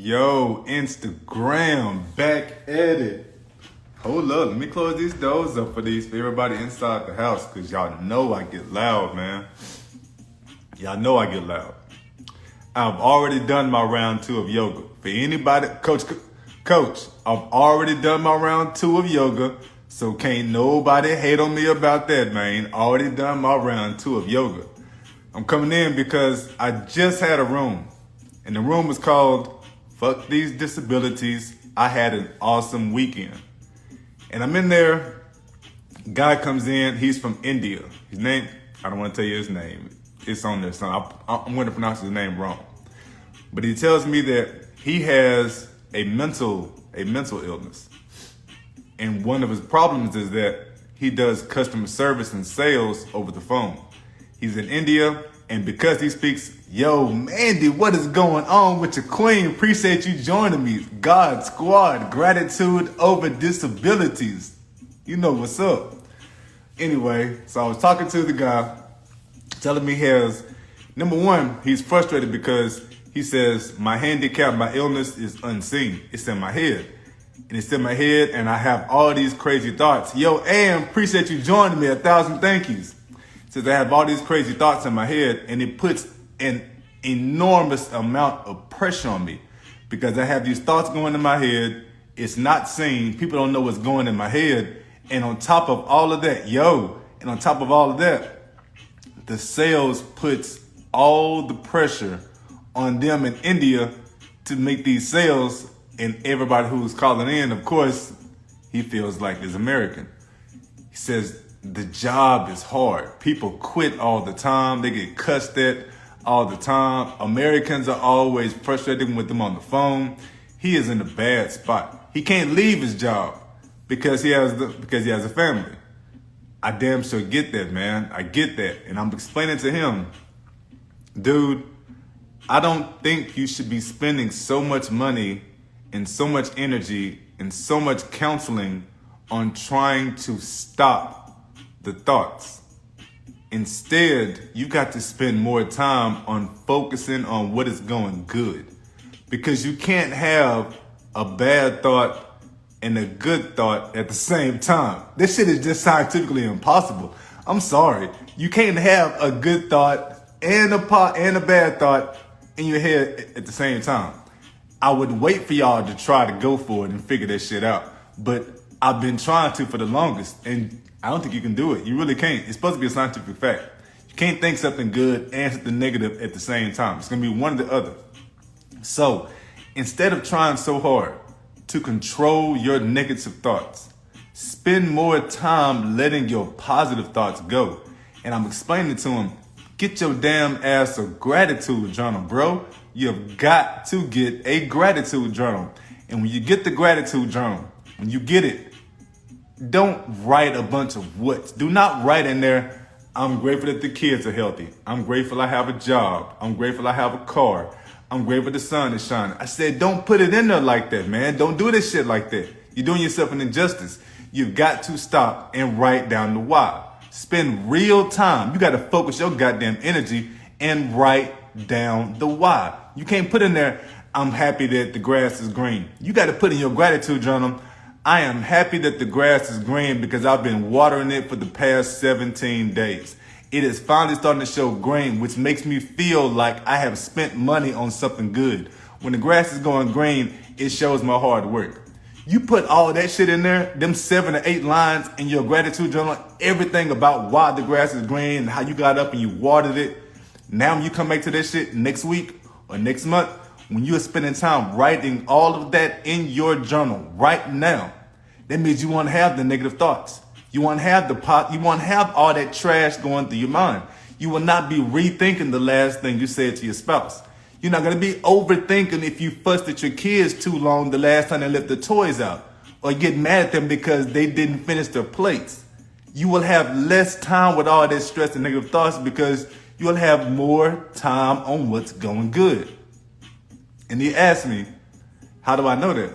Yo, Instagram, back at it. Hold up, let me close these doors up for everybody inside the house, because y'all know I get loud, man. Y'all know I get loud. I've already done my round 2 of yoga. For anybody, Coach, I've already done my round 2 of yoga, so can't nobody hate on me about that, man. Already done my round 2 of yoga. I'm coming in because I just had a room, and the room was called Fuck These Disabilities. I had an awesome weekend. And I'm in there, guy comes in, he's from India. His name, I don't want to tell you his name. It's on there, so I'm going to pronounce his name wrong. But he tells me that he has a mental illness. And one of his problems is that he does customer service and sales over the phone. He's in India, and because he speaks, yo, Mandy, what is going on with your queen? Appreciate you joining me. God Squad, gratitude over disabilities. You know what's up. Anyway, so I was talking to the guy, telling me number one, he's frustrated because he says, my handicap, my illness is unseen. It's in my head. And it's in my head, and I have all these crazy thoughts. Yo, Am, appreciate you joining me. 1,000 thank yous. Says I have all these crazy thoughts in my head, and it puts an enormous amount of pressure on me because I have these thoughts going in my head. It's not seen. People don't know what's going in my head. And on top of all of that, the sales puts all the pressure on them in India to make these sales, and everybody who's calling in, of course, he feels like is American. He says the job is hard. People quit all the time. They get cussed at all the time. Americans are always frustrated with them on the phone. He is in a bad spot. He can't leave his job because he has a family. I damn sure get that, man. I get that. And I'm explaining to him, dude, I don't think you should be spending so much money and so much energy and so much counseling on trying to stop the thoughts. Instead, you got to spend more time on focusing on what is going good, because you can't have a bad thought and a good thought at the same time. This shit is just scientifically impossible. I'm sorry. You can't have a good thought and a bad thought in your head at the same time. I would wait for y'all to try to go for it and figure that shit out. But I've been trying to for the longest, and I don't think you can do it. You really can't. It's supposed to be a scientific fact. You can't think something good and something negative at the same time. It's going to be one or the other. So instead of trying so hard to control your negative thoughts, spend more time letting your positive thoughts go. And I'm explaining to him, get your damn ass a gratitude journal, bro. You've got to get a gratitude journal. And when you get the gratitude journal, when you get it, don't write a bunch of whats. Do not write in there, I'm grateful that the kids are healthy. I'm grateful I have a job. I'm grateful I have a car. I'm grateful the sun is shining. I said, don't put it in there like that, man. Don't do this shit like that. You're doing yourself an injustice. You've got to stop and write down the why. Spend real time. You got to focus your goddamn energy and write down the why. You can't put in there, I'm happy that the grass is green. You got to put in your gratitude journal, I am happy that the grass is green because I've been watering it for the past 17 days. It is finally starting to show green, which makes me feel like I have spent money on something good. When the grass is going green, it shows my hard work. You put all that shit in there, them 7 or 8 lines in your gratitude journal, everything about why the grass is green and how you got up and you watered it. Now when you come back to that shit next week or next month, when you're spending time writing all of that in your journal right now, that means you won't have the negative thoughts. You won't have you won't have all that trash going through your mind. You will not be rethinking the last thing you said to your spouse. You're not going to be overthinking if you fussed at your kids too long the last time they left the toys out, or get mad at them because they didn't finish their plates. You will have less time with all that stress and negative thoughts because you will have more time on what's going good. And he asked me, how do I know that?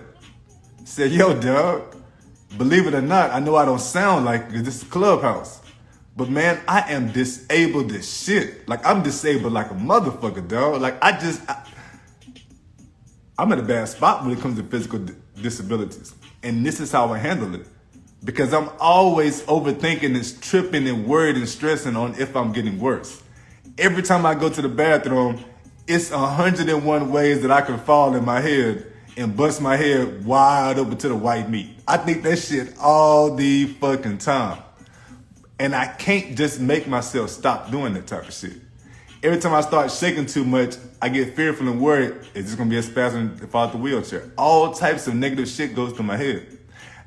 I said, yo, dog, believe it or not, I know I don't sound like this is Clubhouse. But man, I am disabled as shit. Like, I'm disabled like a motherfucker, dog. Like, I'm in a bad spot when it comes to physical disabilities. And this is how I handle it. Because I'm always overthinking and tripping and worried and stressing on if I'm getting worse. Every time I go to the bathroom, it's 101 ways that I can fall in my head and bust my head wide open to the white meat. I think that shit all the fucking time. And I can't just make myself stop doing that type of shit. Every time I start shaking too much, I get fearful and worried. Is this gonna be a spasm to fall out the wheelchair? All types of negative shit goes through my head.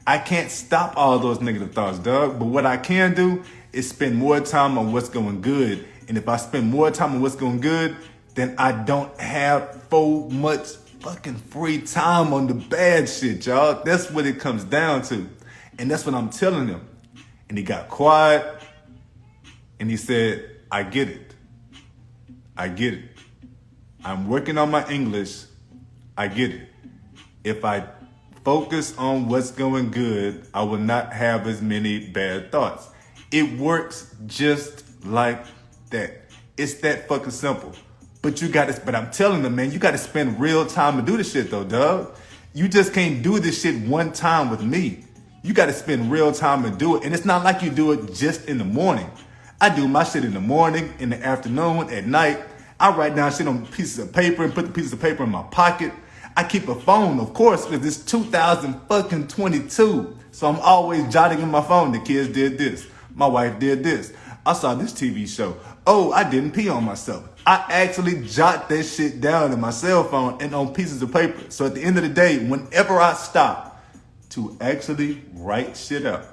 I can't stop all those negative thoughts, dog. But what I can do is spend more time on what's going good. And if I spend more time on what's going good, then I don't have so much fucking free time on the bad shit, y'all. That's what it comes down to. And that's what I'm telling him. And he got quiet and he said, I get it. I get it. I'm working on my English. I get it. If I focus on what's going good, I will not have as many bad thoughts. It works just like that. It's that fucking simple. But I'm telling them, man, you gotta spend real time to do this shit though, dog. You just can't do this shit one time with me. You gotta spend real time and do it. And it's not like you do it just in the morning. I do my shit in the morning, in the afternoon, at night. I write down shit on pieces of paper and put the pieces of paper in my pocket. I keep a phone, of course, because it's 2022. So I'm always jotting in my phone, the kids did this. My wife did this. I saw this TV show. Oh, I didn't pee on myself. I actually jot that shit down in my cell phone and on pieces of paper. So at the end of the day, whenever I stop to actually write shit out,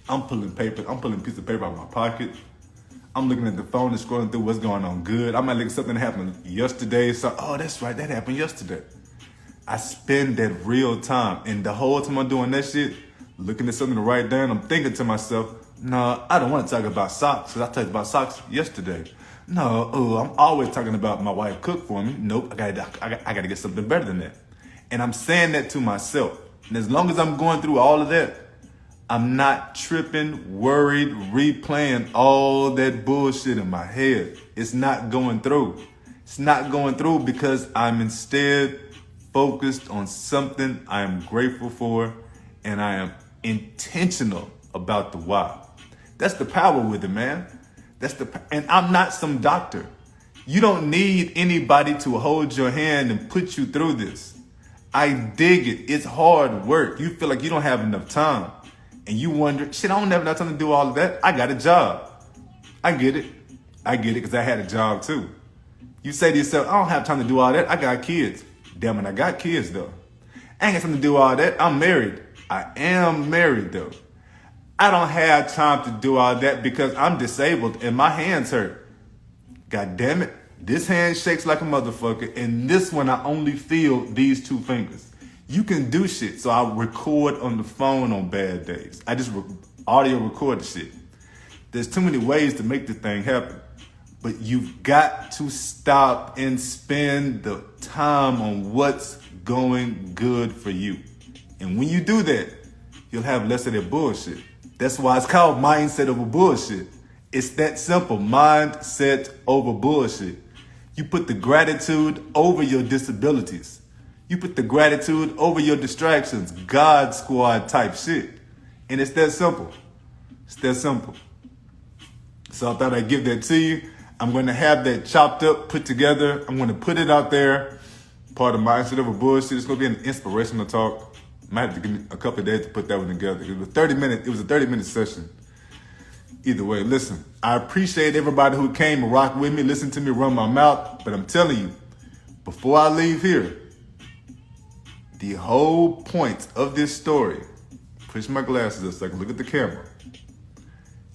I'm pulling a piece of paper out of my pocket. I'm looking at the phone and scrolling through what's going on good. I might look at something that happened yesterday. So, oh, that's right, that happened yesterday. I spend that real time. And the whole time I'm doing that shit, looking at something to write down, I'm thinking to myself, no, I don't want to talk about socks because I talked about socks yesterday. No, I'm always talking about my wife cooked for me. Nope, I gotta get something better than that. And I'm saying that to myself. And as long as I'm going through all of that, I'm not tripping, worried, replaying all that bullshit in my head. It's not going through. It's not going through because I'm instead focused on something I am grateful for and I am intentional about the why. That's the power with it, man. And I'm not some doctor. You don't need anybody to hold your hand and put you through this. I dig it. It's hard work. You feel like you don't have enough time. And you wonder, shit, I don't have enough time to do all of that. I got a job. I get it because I had a job too. You say to yourself, I don't have time to do all that. I got kids. Damn it, I got kids though. I ain't got time to do all that. I'm married. I am married though. I don't have time to do all that because I'm disabled and my hands hurt. God damn it. This hand shakes like a motherfucker and this one I only feel these two fingers. You can do shit. So I record on the phone on bad days. I just audio record the shit. There's too many ways to make this thing happen. But you've got to stop and spend the time on what's going good for you. And when you do that, you'll have less of that bullshit. That's why it's called mindset over bullshit. It's that simple. Mindset over bullshit. You put the gratitude over your disabilities. You put the gratitude over your distractions, God squad type shit. And it's that simple. It's that simple. So I thought I'd give that to you. I'm going to have that chopped up, put together. I'm going to put it out there. Part of mindset over bullshit. It's going to be an inspirational talk. Might have to give me a couple of days to put that one together. It was a 30-minute session. Either way, listen, I appreciate everybody who came and rocked with me, listened to me run my mouth. But I'm telling you, before I leave here, the whole point of this story, push my glasses up so I can look at the camera.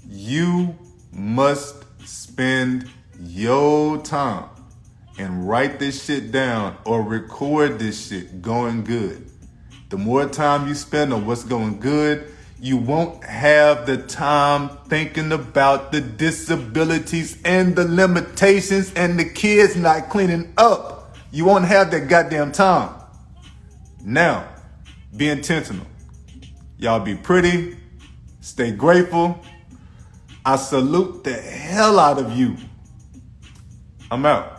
You must spend your time and write this shit down or record this shit going good. The more time you spend on what's going good, you won't have the time thinking about the disabilities and the limitations and the kids not cleaning up. You won't have that goddamn time. Now, be intentional. Y'all be pretty. Stay grateful. I salute the hell out of you. I'm out.